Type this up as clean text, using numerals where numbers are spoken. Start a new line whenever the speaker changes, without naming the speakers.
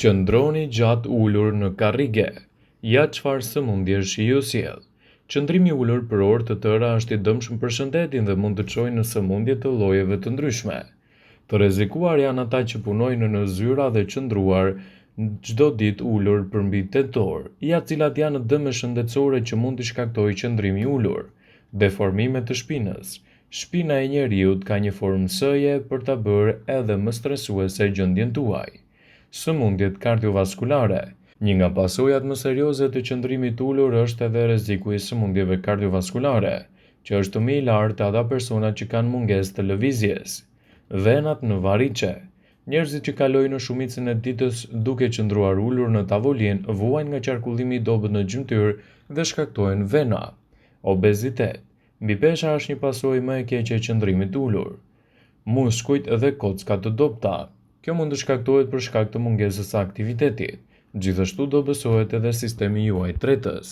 Qëndroni gjatë ulur në karrige. Ja çfarë sëmundjesh ju sjell. Qëndrimi i ulur për orë të tëra është i dëmshëm për shëndetin dhe mund të çojë në sëmundje të llojeve të ndryshme. Të rrezikuar janë ata që punojnë në zyra dhe qëndruar çdo ditë ulur për mbi 8 orë, ja cilat janë dëme shëndetësore që mund t'i shkaktojë qëndrimi i ulur. Deformime të shpinës. Shpina e njeriut ka një formë S-je për ta bërë edhe më stresuese gjendjen tuaj. Sëmundjet kardiovaskulare. Një nga pasojat më serioze të qëndrimit ulur është edhe rreziku i sëmundjeve kardiovaskulare, që është më i lartë ata personat që kanë mungesë të lëvizjes. Venat në varriçe. Njerëzit që kalojnë në shumicën e ditës duke qëndruar ulur në tavolinë vuajnë nga qarkullimi i dobët në gjymtyr dhe shkaktojnë vena. Obezitet. Mbipesha është një pasojë më e keqe e qëndrimit ulur. Muskujt dhe kockat të dobëta. Kjo mund të shkaktohet për shkak të mungesës së aktivitetit. Gjithashtu do besohet edhe sistemi juaj tretës.